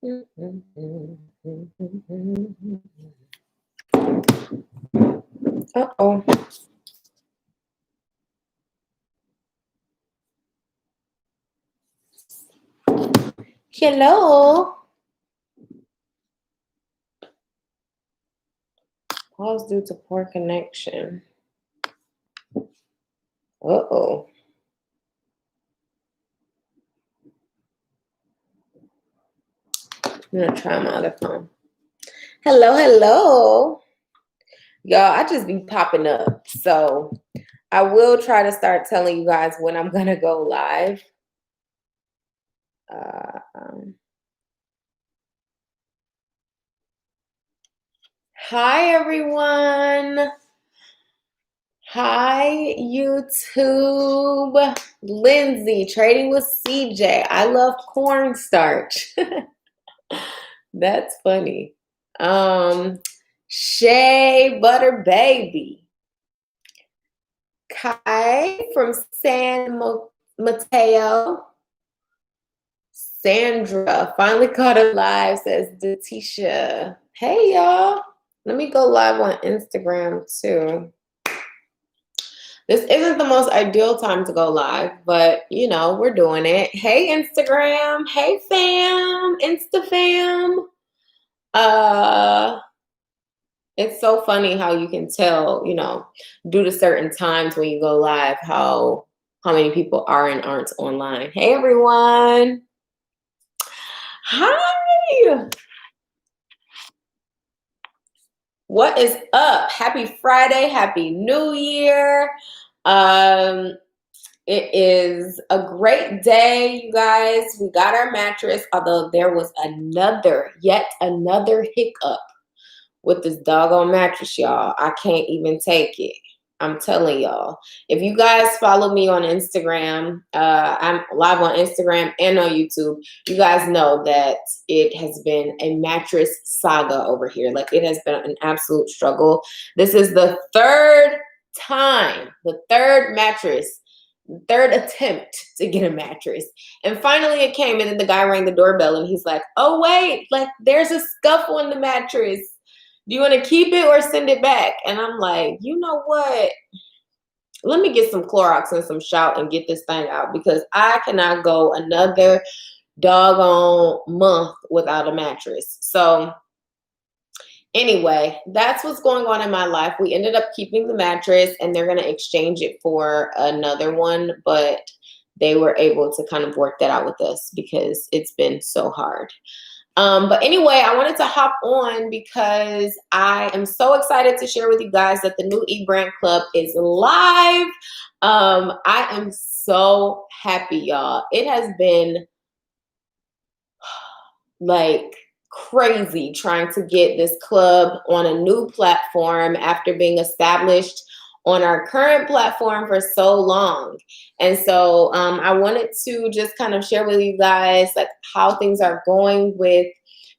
Uh-oh. Hello. Pause due to poor connection. Uh-oh. I'm gonna try my other phone. Hello. Y'all, I just be popping up. So I will try to start telling you guys when I'm gonna go live. Hi, everyone. Hi, YouTube. Lindsay, trading with CJ. I love cornstarch. That's funny. Shea Butter Baby. Kai from San Mateo. Sandra finally caught up live, says Datisha. Hey, y'all. Let me go live on Instagram too. This isn't the most ideal time to go live, but you know, we're doing it. Hey, Instagram. Hey, fam. Insta fam. It's so funny how you can tell, you know, due to certain times when you go live, how many people are and aren't online. Hey, everyone. Hi. What is up? Happy Friday. Happy New Year. It is a great day, you guys. We got our mattress, although there was yet another hiccup with this doggone mattress, y'all. I can't even take it. I'm telling y'all. If you guys follow me on Instagram, I'm live on Instagram and on YouTube. You guys know that it has been a mattress saga over here. Like, it has been an absolute struggle. This is the third attempt to get a mattress. And finally it came, and then the guy rang the doorbell and he's like, oh, wait, like, there's a scuffle in the mattress. Do you want to keep it or send it back? And I'm like, you know what? Let me get some Clorox and some Shout and get this thing out, because I cannot go another doggone month without a mattress. So anyway, that's what's going on in my life. We ended up keeping the mattress, and they're going to exchange it for another one, but they were able to kind of work that out with us because it's been so hard. But anyway, I wanted to hop on because I am so excited to share with you guys that the new eBrand Club is live. I am so happy, y'all. It has been like crazy trying to get this club on a new platform after being established on our current platform for so long. And so I wanted to just kind of share with you guys like how things are going with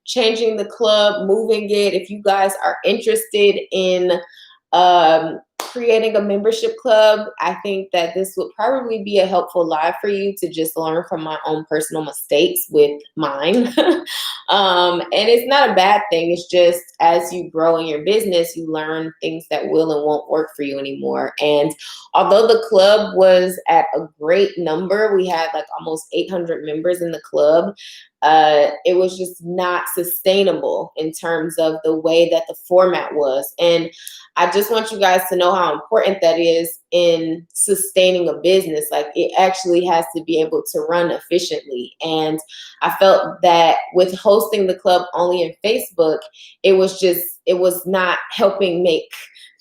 changing the club, moving it. If you guys are interested in creating a membership club, I think that this would probably be a helpful live for you to just learn from my own personal mistakes with mine. And it's not a bad thing. It's just as you grow in your business, you learn things that will and won't work for you anymore. And although the club was at a great number, we had like almost 800 members in the club. It was just not sustainable in terms of the way that the format was. And I just want you guys to know how important that is in sustaining a business. Like, it actually has to be able to run efficiently. And I felt that with hosting the club only in Facebook, it was not helping make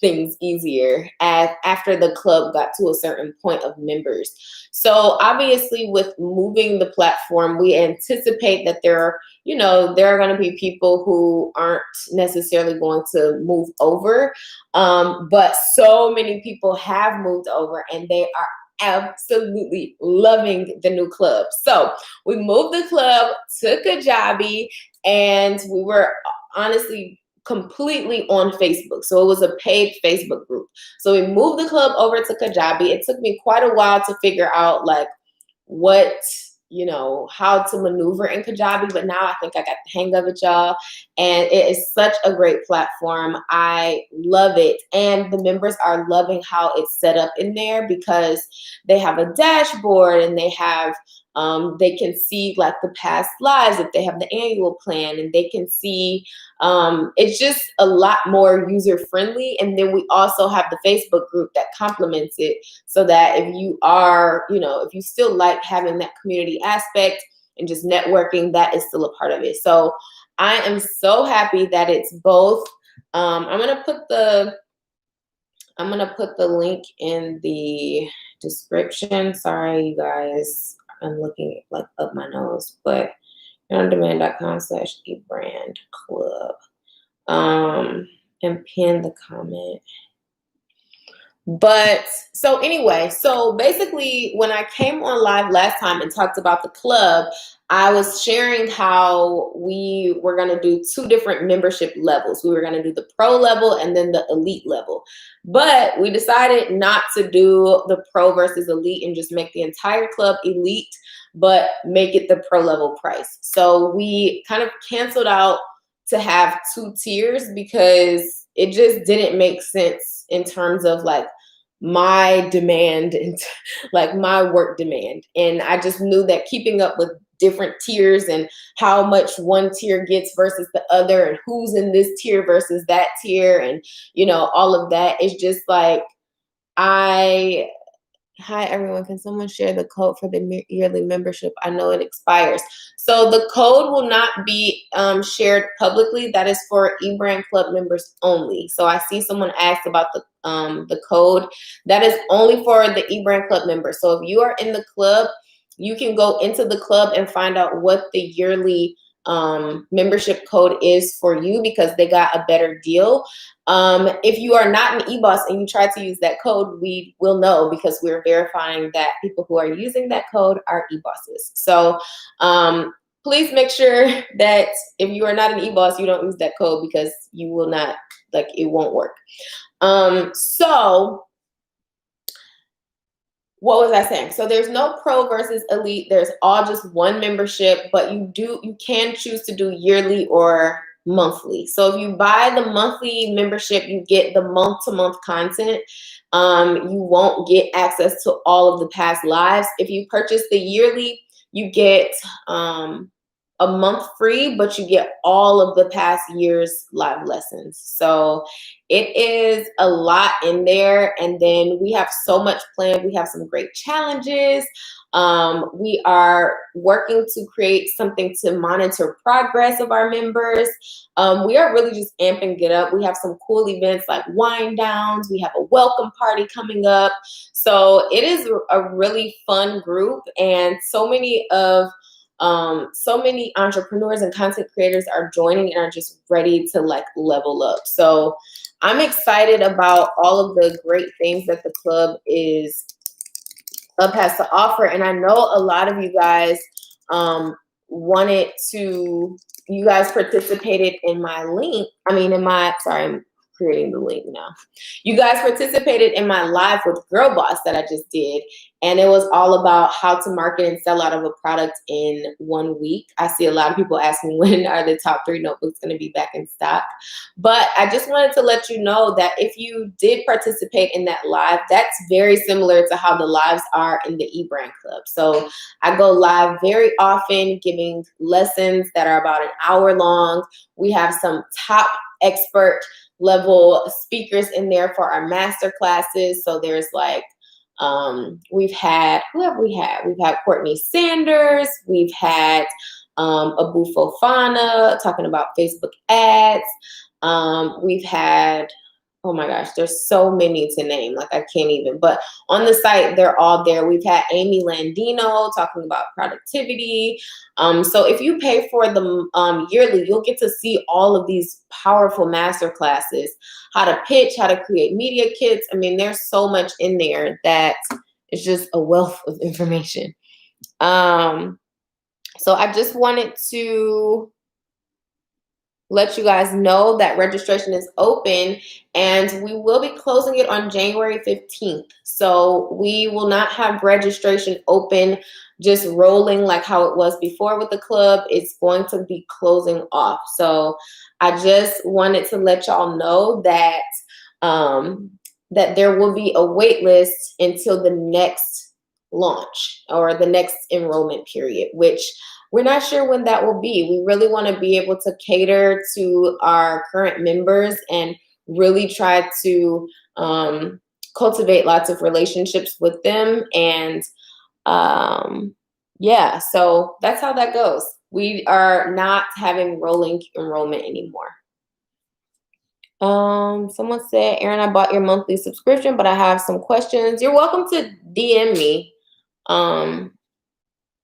things easier after the club got to a certain point of members. So obviously with moving the platform, we anticipate that there are going to be people who aren't necessarily going to move over. But so many people have moved over, and they are absolutely loving the new club. So we moved the club to Kajabi, and we were honestly completely on Facebook. So it was a paid Facebook group. So we moved the club over to Kajabi. It took me quite a while to figure out like what you know, how to maneuver in Kajabi, but now I think I got the hang of it, y'all. And it is such a great platform. I love it. And the members are loving how it's set up in there because they have a dashboard and they can see like the past lives if they have the annual plan, and they can see it's just a lot more user friendly. And then we also have the Facebook group that complements it, so that if you are, you know, if you still like having that community aspect and just networking, that is still a part of it. So I am so happy that it's both. I'm gonna put the link in the description. Sorry, you guys, I'm looking like up my nose, but ondemand.com/eBrand club. And pin the comment. But so anyway, so basically when I came on live last time and talked about the club, I was sharing how we were going to do 2 different membership levels. We were going to do the pro level and then the elite level. But we decided not to do the pro versus elite and just make the entire club elite, but make it the pro level price. So we kind of canceled out to have 2 tiers because it just didn't make sense in terms of like my demand and like my work demand. And I just knew that keeping up with different tiers and how much one tier gets versus the other and who's in this tier versus that tier and, you know, all of that is just like, hi everyone, can someone share the code for the yearly membership? I know it expires. So the code will not be shared publicly. That is for eBrand Club members only. So I see someone asked about the code. That is only for the eBrand Club members. So if you are in the club, you can go into the club and find out what the yearly membership code is for you because they got a better deal. If you are not an eBoss and you try to use that code, we will know because we're verifying that people who are using that code are eBosses. So please make sure that if you are not an eBoss, you don't use that code because you will not, like, it won't work. So what was I saying? So there's no pro versus elite. There's all just one membership, but you can choose to do yearly or monthly. So if you buy the monthly membership, you get the month-to-month content. You won't get access to all of the past lives. If you purchase the yearly, you get a month free, but you get all of the past year's live lessons. So it is a lot in there. And then we have so much planned. We have some great challenges. We are working to create something to monitor progress of our members. We are really just amping it up. We have some cool events like wine downs. We have a welcome party coming up. So it is a really fun group, and so many entrepreneurs and content creators are joining and are just ready to like level up. So I'm excited about all of the great things that the club has to offer. And I know a lot of you guys participated in my link. I'm creating the link now. You guys participated in my live with Girlboss that I just did. And it was all about how to market and sell out of a product in 1 week. I see a lot of people asking when are the top 3 notebooks going to be back in stock. But I just wanted to let you know that if you did participate in that live, that's very similar to how the lives are in the eBrand Club. So I go live very often giving lessons that are about an hour long. We have some top expert level speakers in there for our master classes. So there's like, we've had Courtney Sanders, we've had Abu Fofana talking about Facebook ads. We've had, oh my gosh, there's so many to name, like I can't even, but on the site, they're all there. We've had Amy Landino talking about productivity. So if you pay for the yearly, you'll get to see all of these powerful master classes, how to pitch, how to create media kits. I mean, there's so much in there that it's just a wealth of information. So I just wanted to let you guys know that registration is open, and we will be closing it on January 15th. So we will not have registration open, just rolling like how it was before with the club. It's going to be closing off. So I just wanted to let y'all know that that there will be a wait list until the next launch or the next enrollment period, which we're not sure when that will be. We really want to be able to cater to our current members and really try to cultivate lots of relationships with them. And yeah, so that's how that goes. We are not having rolling enrollment anymore. Someone said, Aaron, I bought your monthly subscription, but I have some questions. You're welcome to DM me.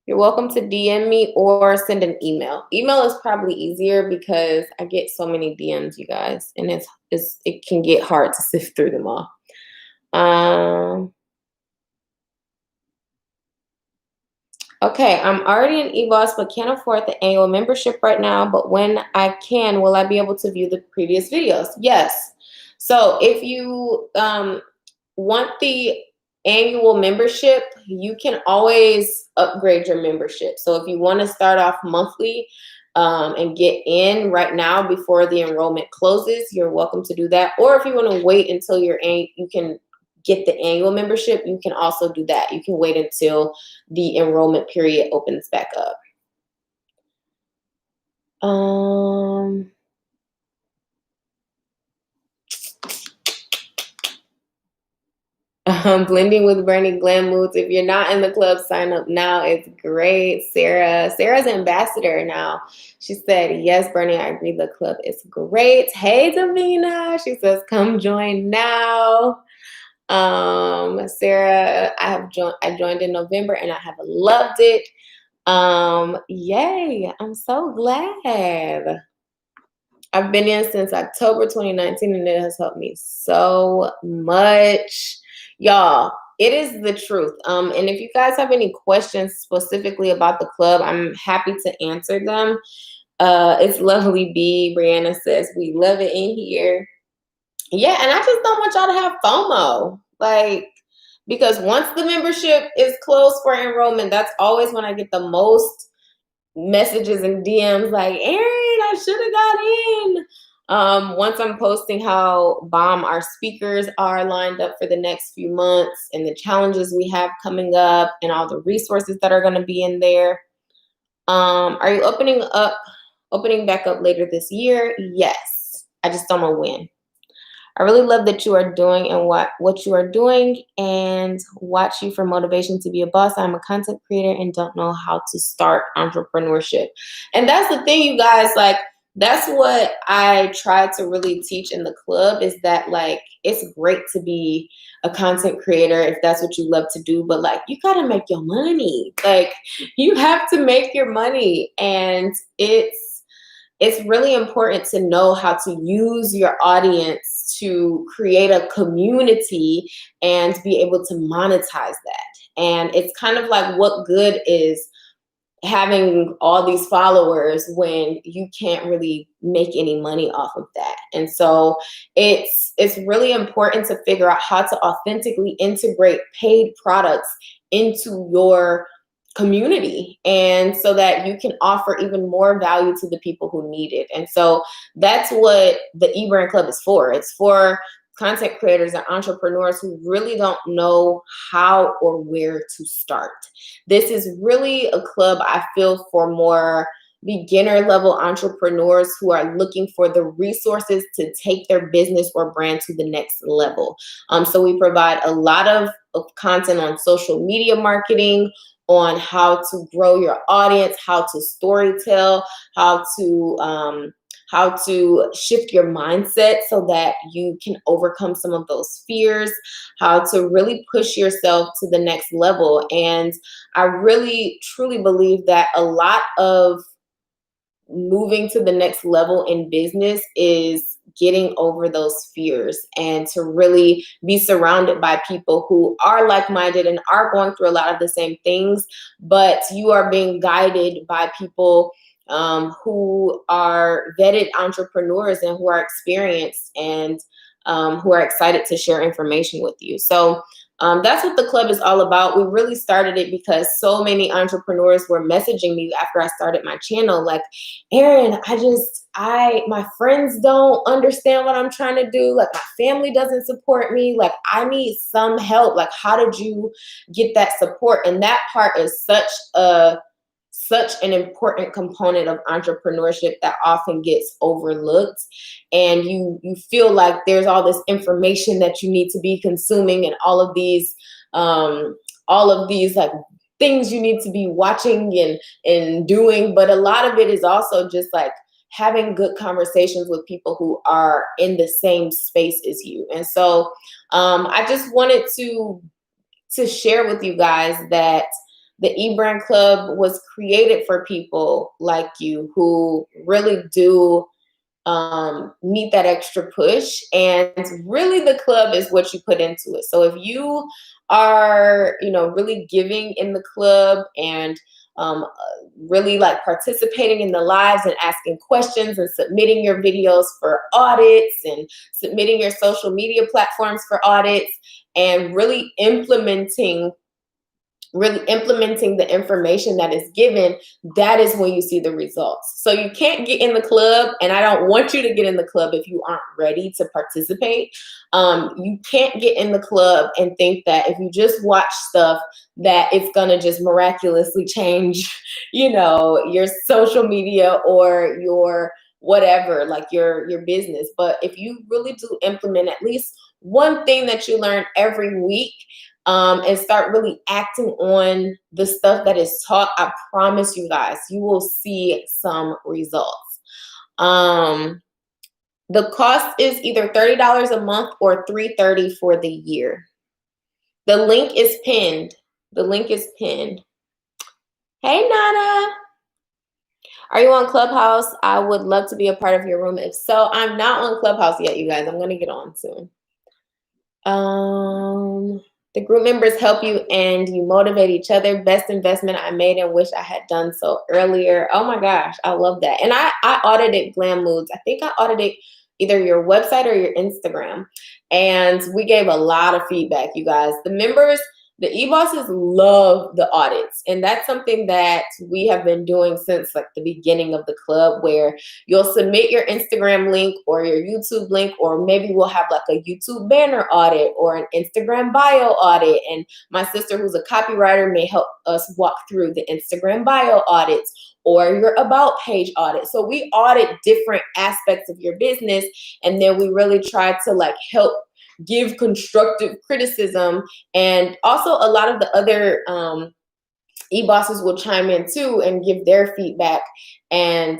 You're welcome to DM me or send an email. Email is probably easier because I get so many DMs, you guys, and it can get hard to sift through them all. Okay, I'm already an eBoss, but can't afford the annual membership right now. But when I can, will I be able to view the previous videos? Yes. So if you want the annual membership, you can always upgrade your membership. So if you want to start off monthly and get in right now before the enrollment closes, you're welcome to do that. Or if you want to wait until you can get the annual membership, you can also do that. You can wait until the enrollment period opens back up. Blending with Bernie Glam Moods. If you're not in the club, sign up now. It's great. Sarah's ambassador now. She said, yes, Bernie, I agree. The club is great. Hey, Davina. She says, come join now. Sarah, I joined in November and I have loved it. Yay. I'm so glad. I've been in since October 2019 and it has helped me so much. Y'all, it is the truth. And if you guys have any questions specifically about the club, I'm happy to answer them. It's lovely B. Brianna says, we love it in here. Yeah, and I just don't want y'all to have FOMO. Like, because once the membership is closed for enrollment, that's always when I get the most messages and DMs like, Aaron, I should have got in. Once I'm posting how bomb our speakers are lined up for the next few months and the challenges we have coming up and all the resources that are going to be in there. Are you opening back up later this year? Yes. I just don't know when. I really love that you are doing and what you are doing and watch you for motivation to be a boss. I'm a content creator and don't know how to start entrepreneurship. And that's the thing, you guys, like, that's what I try to really teach in the club is that, like, it's great to be a content creator if that's what you love to do, but like, you got to make your money. Like, you have to make your money, and it's really important to know how to use your audience to create a community and be able to monetize that. And it's kind of like, what good is having all these followers when you can't really make any money off of that? And so it's really important to figure out how to authentically integrate paid products into your community, and so that you can offer even more value to the people who need it. And so that's what the eBrand Club is for. It's for content creators and entrepreneurs who really don't know how or where to start. This is really a club, I feel, for more beginner level entrepreneurs who are looking for the resources to take their business or brand to the next level. So we provide a lot of content on social media marketing, on how to grow your audience, how to storytell, how to shift your mindset so that you can overcome some of those fears, how to really push yourself to the next level. And I really, truly believe that a lot of moving to the next level in business is getting over those fears and to really be surrounded by people who are like-minded and are going through a lot of the same things, but you are being guided by people who are vetted entrepreneurs and who are experienced and who are excited to share information with you. So that's what the club is all about. We really started it because so many entrepreneurs were messaging me after I started my channel, like, Erin, my friends don't understand what I'm trying to do. Like, my family doesn't support me. Like, I need some help. Like, how did you get that support? And that part is such an important component of entrepreneurship that often gets overlooked. And you feel like there's all this information that you need to be consuming and all of these like things you need to be watching and doing. But a lot of it is also just like having good conversations with people who are in the same space as you. And so I just wanted to share with you guys that the eBrand Club was created for people like you who really do need that extra push. And really the club is what you put into it. So if you are, really giving in the club and really like participating in the lives and asking questions and submitting your videos for audits and submitting your social media platforms for audits and really implementing the information that is given, that is when you see the results. So you can't get in the club, and I don't want you to get in the club if you aren't ready to participate. You can't get in the club and think that if you just watch stuff that it's gonna just miraculously change, your social media or your whatever, like your business. But if you really do implement at least one thing that you learn every week, and start really acting on the stuff that is taught, I promise you guys, you will see some results. The cost is either $30 a month or $330 for the year. The link is pinned. Hey, Nana. Are you on Clubhouse? I would love to be a part of your room. If so, I'm not on Clubhouse yet, you guys. I'm going to get on soon. The group members help you and you motivate each other. Best investment I made and wish I had done so earlier. Oh my gosh, I love that. And I audited Glam Moods. I think I audited either your website or your Instagram. And we gave a lot of feedback, you guys. The members, the e-bosses love the audits. And that's something that we have been doing since like the beginning of the club, where you'll submit your Instagram link or your YouTube link, or maybe we'll have like a YouTube banner audit or an Instagram bio audit. And my sister, who's a copywriter, may help us walk through the Instagram bio audits or your about page audit. So we audit different aspects of your business. And then we really try to like help give constructive criticism. And also a lot of the other e-bosses will chime in too and give their feedback. And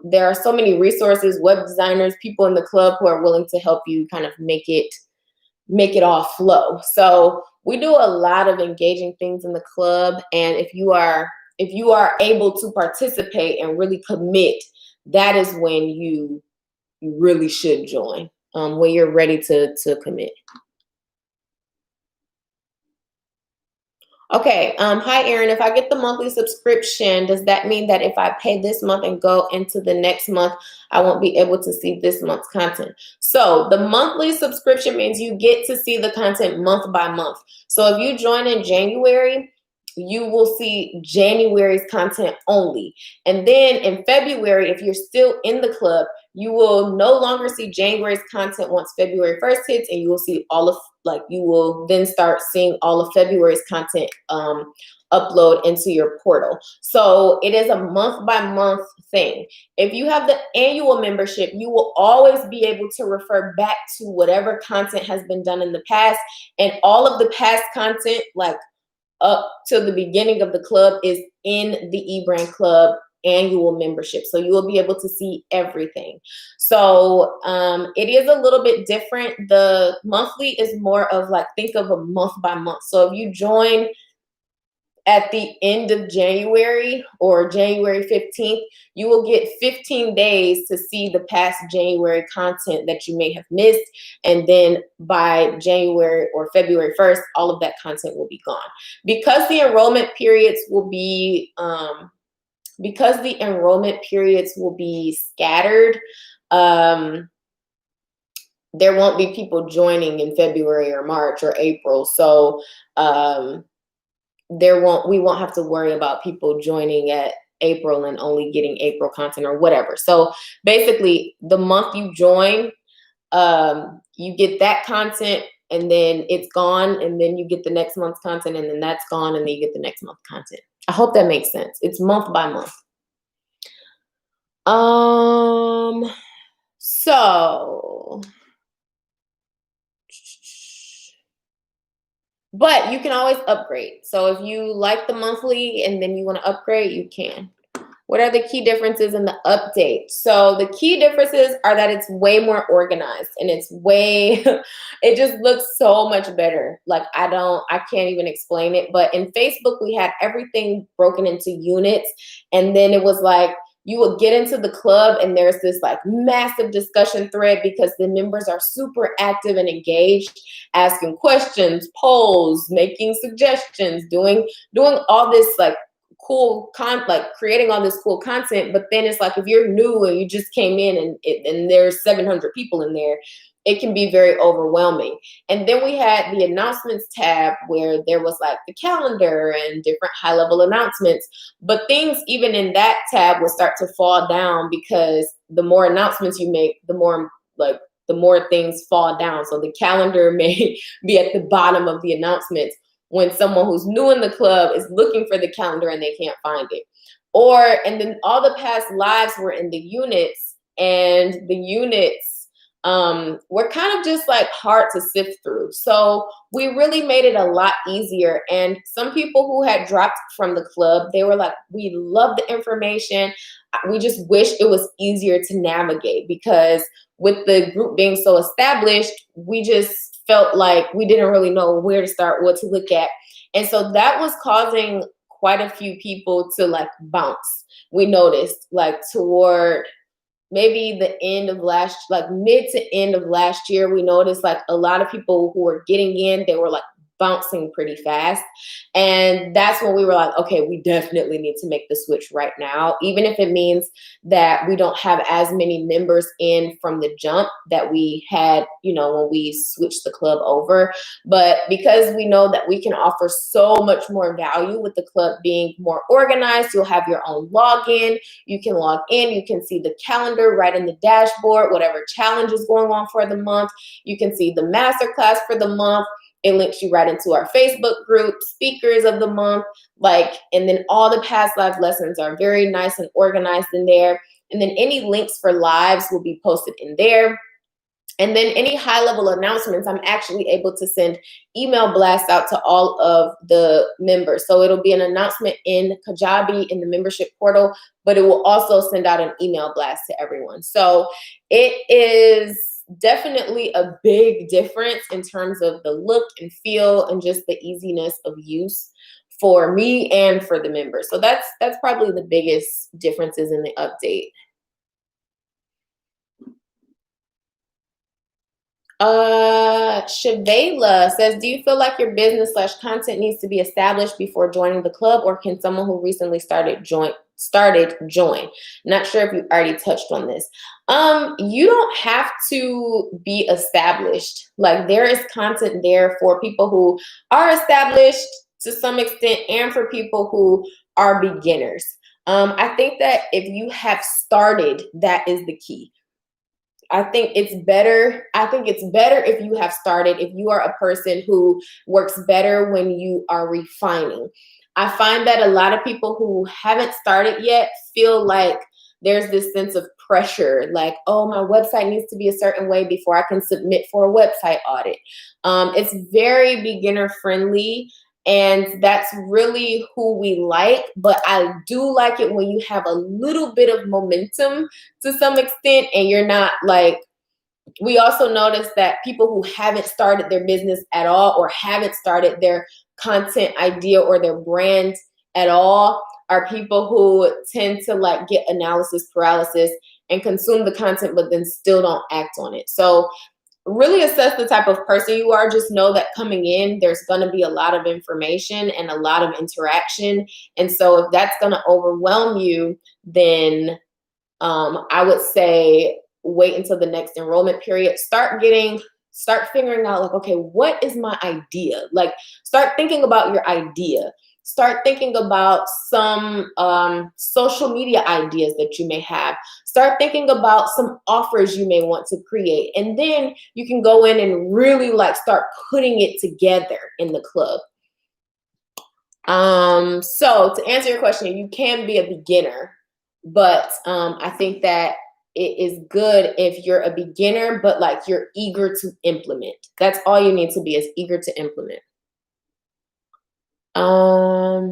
there are so many resources, web designers, people in the club who are willing to help you kind of make it all flow. So we do a lot of engaging things in the club. And if you are able to participate and really commit, that is when you really should join. When you're ready to commit. Okay, hi Erin, if I get the monthly subscription, does that mean that if I pay this month and go into the next month, I won't be able to see this month's content? So the monthly subscription means you get to see the content month by month. So if you join in January, you will see January's content only. And then in February, if you're still in the club, you will no longer see January's content once February 1st hits, and you will see you will then start seeing all of February's content upload into your portal. So it is a month by month thing. If you have the annual membership, you will always be able to refer back to whatever content has been done in the past, and all of the past content, like up to the beginning of the club, is in the eBrand Club annual membership. So you will be able to see everything. So it is a little bit different. The monthly is more of like, think of a month by month. So if you join at the end of January or January 15th, you will get 15 days to see the past January content that you may have missed. And then by January or February 1st, all of that content will be gone. Because the enrollment periods will be because the enrollment periods will be scattered, there won't be people joining in February or March or April. So we won't have to worry about people joining at April and only getting April content or whatever. So basically, the month you join, you get that content and then it's gone, and then you get the next month's content and then that's gone, and then you get the next month's content. I hope that makes sense. It's month by month. So, but you can always upgrade. So if you like the monthly and then you want to upgrade, you can. What are the key differences in the update? So the key differences are that it's way more organized, and it just looks so much better. Like I can't even explain it. But in Facebook, we had everything broken into units. And then it was like, you would get into the club and there's this like massive discussion thread because the members are super active and engaged, asking questions, polls, making suggestions, doing all this like creating all this cool content. But then it's like, if you're new and you just came in and there's 700 people in there, it can be very overwhelming. And then we had the announcements tab where there was like the calendar and different high level announcements, but things even in that tab will start to fall down because the more announcements you make, the more things fall down. So the calendar may be at the bottom of the announcements when someone who's new in the club is looking for the calendar and they can't find it. And then all the past lives were in the units, and the units were kind of just like hard to sift through. So we really made it a lot easier. And some people who had dropped from the club, they were like, we love the information. We just wish it was easier to navigate, because with the group being so established, we just felt like we didn't really know where to start, what to look at. And so that was causing quite a few people to like bounce. We noticed like toward maybe the end of mid to end of last year, we noticed like a lot of people who were getting in, they were like bouncing pretty fast. And that's when we were like, okay, we definitely need to make the switch right now, even if it means that we don't have as many members in from the jump that we had, when we switched the club over. But because we know that we can offer so much more value with the club being more organized, you'll have your own login. You can log in, you can see the calendar right in the dashboard, whatever challenge is going on for the month. You can see the masterclass for the month. It links you right into our Facebook group, speakers of the month, and then all the past live lessons are very nice and organized in there. And then any links for lives will be posted in there. And then any high-level announcements, I'm actually able to send email blasts out to all of the members. So it'll be an announcement in Kajabi in the membership portal, but it will also send out an email blast to everyone. So it is definitely a big difference in terms of the look and feel and just the easiness of use for me and for the members. So that's probably the biggest differences in the update. Shavela says, do you feel like your business/content needs to be established before joining the club, or can someone who recently started join? Not sure if you already touched on this. You don't have to be established. Like, there is content there for people who are established to some extent and for people who are beginners. I think that if you have started, that is the key. I think it's better if you have started, if you are a person who works better when you are refining. I find that a lot of people who haven't started yet feel like there's this sense of pressure, like, oh, my website needs to be a certain way before I can submit for a website audit. It's very beginner friendly. And that's really who we like. But I do like it when you have a little bit of momentum to some extent, and you're not like, we also notice that people who haven't started their business at all, or haven't started their content idea or their brand at all, are people who tend to like get analysis paralysis and consume the content, but then still don't act on it. So really assess the type of person you are. Just know that coming in, there's going to be a lot of information and a lot of interaction. And so if that's going to overwhelm you, then I would say wait until the next enrollment period. Start figuring out like, okay, what is my idea? Like, start thinking about your idea. Start thinking about some social media ideas that you may have. Start thinking about some offers you may want to create. And then you can go in and really like start putting it together in the club. So to answer your question, you can be a beginner, but I think that it is good if you're a beginner, but like you're eager to implement. That's all you need to be, is eager to implement. I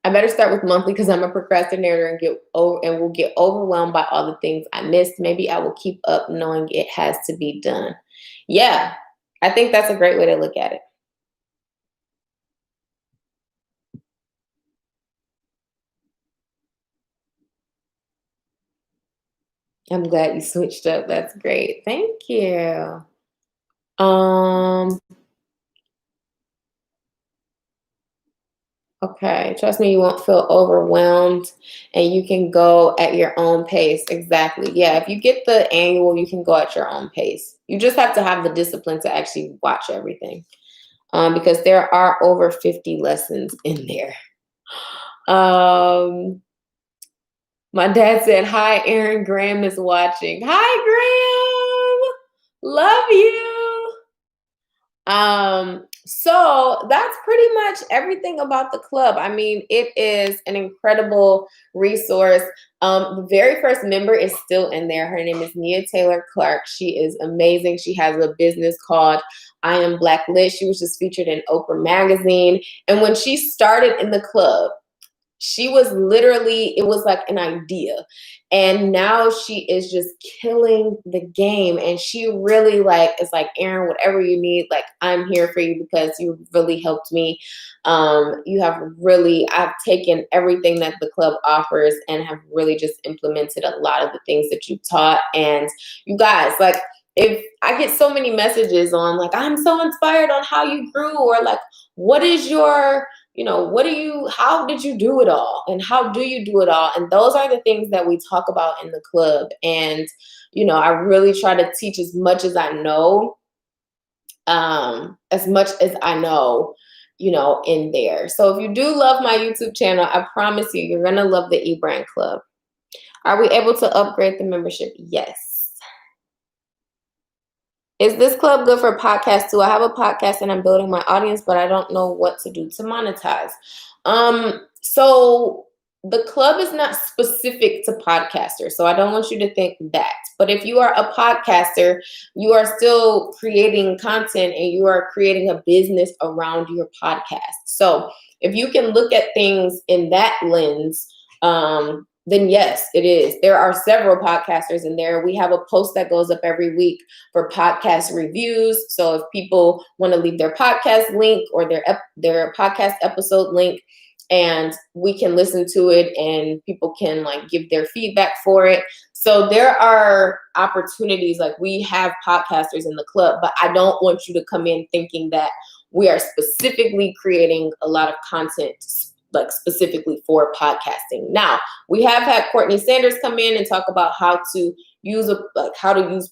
better start with monthly because I'm a procrastinator and will get overwhelmed by all the things I missed. Maybe I will keep up knowing it has to be done. Yeah, I think that's a great way to look at it. I'm glad you switched up. That's great. Thank you. Okay, trust me, you won't feel overwhelmed and you can go at your own pace. Exactly. Yeah, if you get the annual, you can go at your own pace. You just have to have the discipline to actually watch everything, because there are over 50 lessons in there. My dad said, hi, Aaron, Graham is watching. Hi, Graham. Love you. So that's pretty much everything about the club. I mean, it is an incredible resource. The very first member is still in there. Her name is Nia Taylor Clark. She is amazing. She has a business called I Am Black Lit. She was just featured in Oprah magazine. And when she started in the club, she was literally, it was like an idea. And now she is just killing the game. And she really like, is like, Aaron, whatever you need, like, I'm here for you because you really helped me. I've taken everything that the club offers and have really just implemented a lot of the things that you taught. And you guys, like, if I get so many messages on like, I'm so inspired on how you grew, or like, what is your, how did you do it all? And how do you do it all? And those are the things that we talk about in the club. And, I really try to teach as much as I know, in there. So if you do love my YouTube channel, I promise you're going to love the eBrand Club. Are we able to upgrade the membership? Yes. Is this club good for podcasts too? I have a podcast and I'm building my audience, but I don't know what to do to monetize. So the club is not specific to podcasters, so I don't want you to think that. But if you are a podcaster, you are still creating content and you are creating a business around your podcast. So if you can look at things in that lens, then yes, it is. There are several podcasters in there. We have a post that goes up every week for podcast reviews. So if people want to leave their podcast link or their podcast episode link, and we can listen to it and people can like give their feedback for it. So there are opportunities, like we have podcasters in the club, but I don't want you to come in thinking that we are specifically creating a lot of content like specifically for podcasting. Now, we have had Courtney Sanders come in and talk about how to use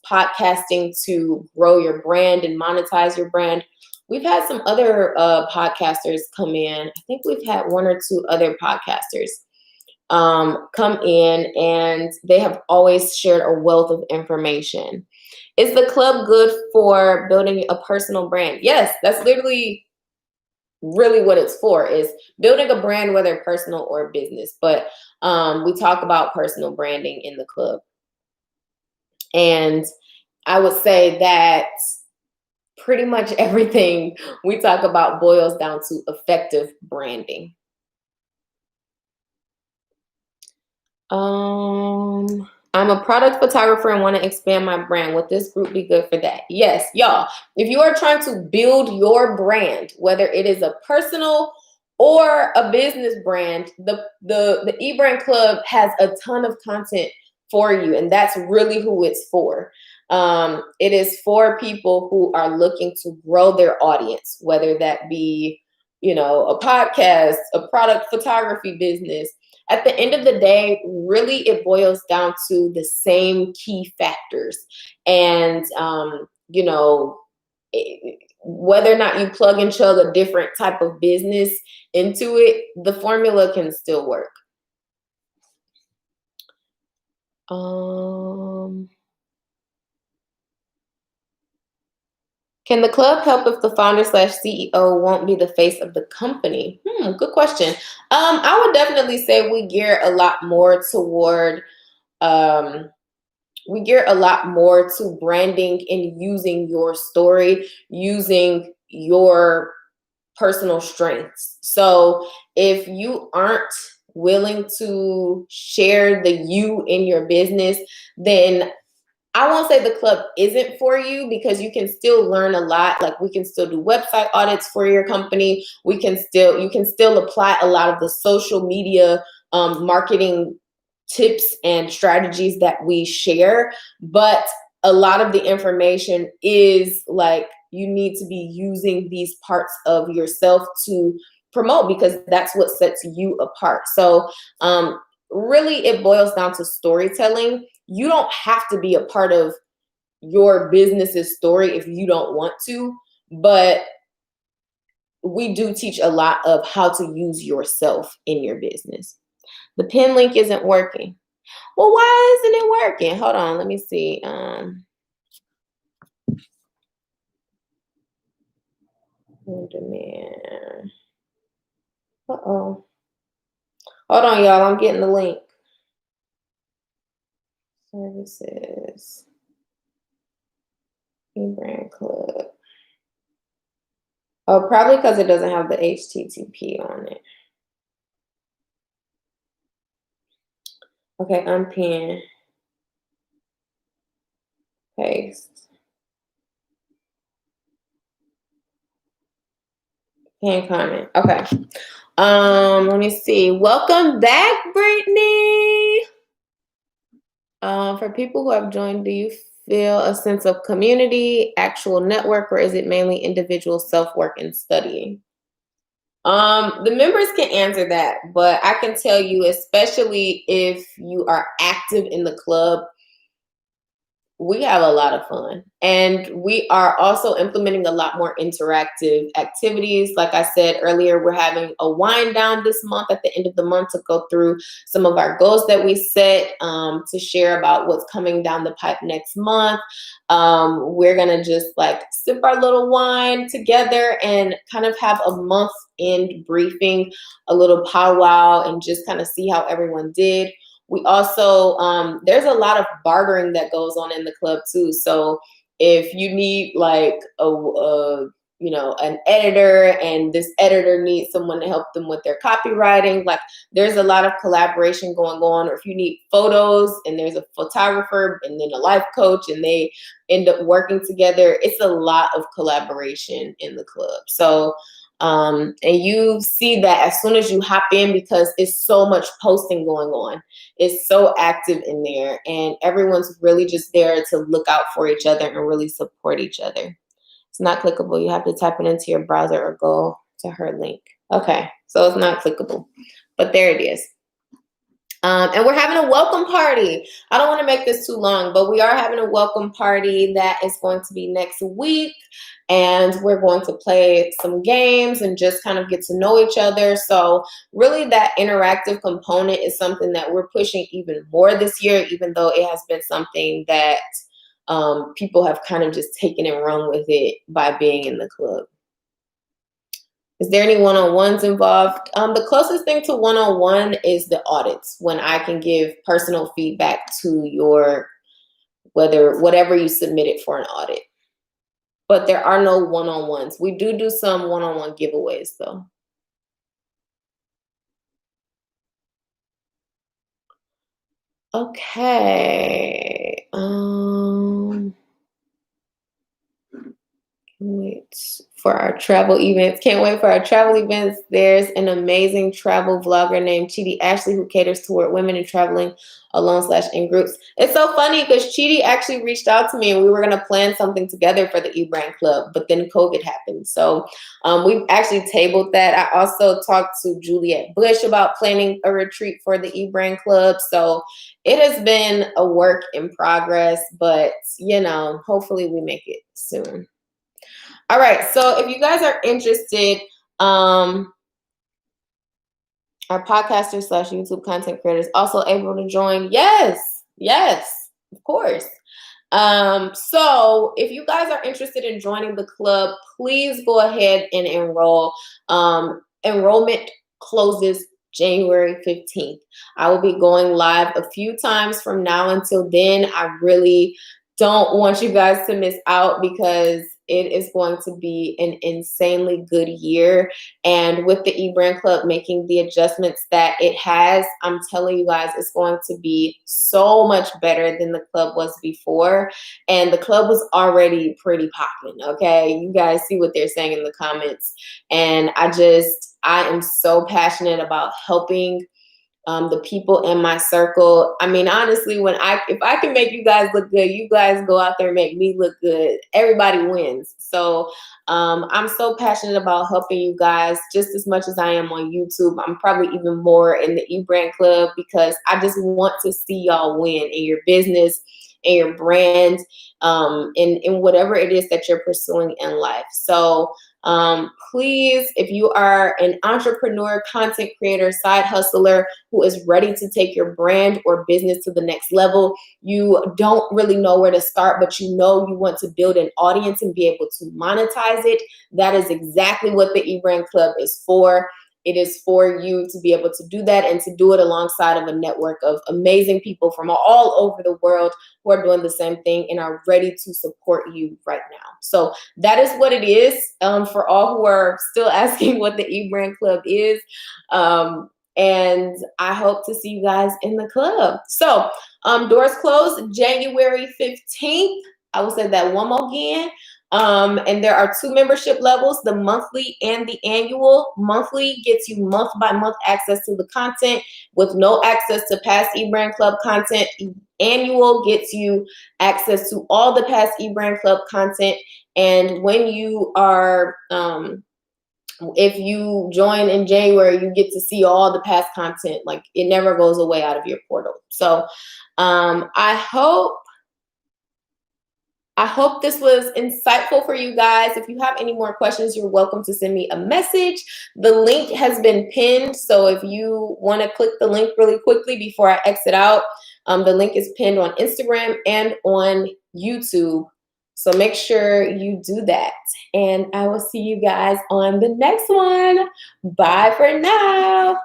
podcasting to grow your brand and monetize your brand. We've had some other podcasters come in. I think we've had one or two other podcasters come in, and they have always shared a wealth of information. Is the club good for building a personal brand? Yes, that's literally really what it's for, is building a brand, whether personal or business. But we talk about personal branding in the club. And I would say that pretty much everything we talk about boils down to effective branding. I'm a product photographer and want to expand my brand. Would this group be good for that? Yes, y'all. If you are trying to build your brand, whether it is a personal or a business brand, the eBrand Club has a ton of content for you. And that's really who it's for. It is for people who are looking to grow their audience, whether that be, a podcast, a product photography business. At the end of the day, really it boils down to the same key factors. And, whether or not you plug and chug a different type of business into it, the formula can still work. Can the club help if the founder/CEO won't be the face of the company? Good question. I would definitely say we gear a lot more to branding and using your story, using your personal strengths. So if you aren't willing to share the you in your business, then I won't say the club isn't for you, because you can still learn a lot. Like, we can still do website audits for your company. You can still apply a lot of the social media marketing tips and strategies that we share. But a lot of the information is like, you need to be using these parts of yourself to promote, because that's what sets you apart. So really it boils down to storytelling. You don't have to be a part of your business's story if you don't want to, but we do teach a lot of how to use yourself in your business. The pin link isn't working. Well, why isn't it working? Hold on, let me see. On demand. Uh-oh. Hold on, y'all. I'm getting the link. Services. eBrand Club. Oh, probably because it doesn't have the HTTP on it. Okay, unpin. Paste. Pin comment. Okay. Let me see. Welcome back, Brittany. For people who have joined, do you feel a sense of community, actual network, or is it mainly individual self-work and studying? The members can answer that, but I can tell you, especially if you are active in the club, we have a lot of fun. And we are also implementing a lot more interactive activities. Like I said earlier, we're having a wind down this month at the end of the month to go through some of our goals that we set, to share about what's coming down the pipe next month. We're going to just like sip our little wine together and kind of have a month end briefing, a little powwow, and just kind of see how everyone did. We also, there's a lot of bartering that goes on in the club too. So if you need like an editor, and this editor needs someone to help them with their copywriting, like there's a lot of collaboration going on. Or if you need photos and there's a photographer and then a life coach and they end up working together, it's a lot of collaboration in the club. So and you see that as soon as you hop in, because it's so much posting going on. It's so active in there, and everyone's really just there to look out for each other and really support each other. It's not clickable. You have to type it into your browser or go to her link. Okay, so it's not clickable, but there it is. And we're having a welcome party. I don't want to make this too long, but we are having a welcome party that is going to be next week. And we're going to play some games and just kind of get to know each other. So really that interactive component is something that we're pushing even more this year, even though it has been something that people have kind of just taken and run with it by being in the club. Is there any one-on-ones involved? The closest thing to one-on-one is the audits, when I can give personal feedback to your, whatever you submitted for an audit. But there are no one-on-ones. We do some one-on-one giveaways though. Okay. Give wait for our travel events. Can't wait for our travel events. There's an amazing travel vlogger named Chidi Ashley who caters toward women and traveling alone / in groups. It's so funny because Chidi actually reached out to me and we were going to plan something together for the eBrand Club, but then COVID happened. So we've actually tabled that. I also talked to Juliette Bush about planning a retreat for the eBrand Club. So it has been a work in progress, but you know, hopefully we make it soon. All right, so if you guys are interested, our podcasters / YouTube content creators also able to join. Yes, of course. So if you guys are interested in joining the club, please go ahead and enroll. Enrollment closes January 15th. I will be going live a few times from now until then. I really don't want you guys to miss out because it is going to be an insanely good year. And with the eBrand Club making the adjustments that it has, I'm telling you guys, it's going to be so much better than the club was before. And the club was already pretty popping, okay? You guys see what they're saying in the comments. And I am so passionate about helping the people in my circle. I mean, honestly, if I can make you guys look good, you guys go out there and make me look good. Everybody wins. So I'm so passionate about helping you guys just as much as I am on YouTube. I'm probably even more in the eBrand Club because I just want to see y'all win in your business, in your brand, in whatever it is that you're pursuing in life. So please, if you are an entrepreneur, content creator, side hustler who is ready to take your brand or business to the next level, you don't really know where to start, but you know you want to build an audience and be able to monetize it, that is exactly what the eBrand Club is for. It is for you to be able to do that and to do it alongside of a network of amazing people from all over the world who are doing the same thing and are ready to support you right now. So that is what it is. For all who are still asking what the eBrand Club is. And I hope to see you guys in the club. So doors close January 15th. I will say that one more again. And there are 2 membership levels, the monthly and the annual. Monthly gets you month by month access to the content with no access to past eBrand Club content. Annual gets you access to all the past eBrand Club content. And when you are, if you join in January, you get to see all the past content. Like it never goes away out of your portal. So I hope this was insightful for you guys. If you have any more questions, you're welcome to send me a message. The link has been pinned. So if you want to click the link really quickly before I exit out, the link is pinned on Instagram and on YouTube. So make sure you do that. And I will see you guys on the next one. Bye for now.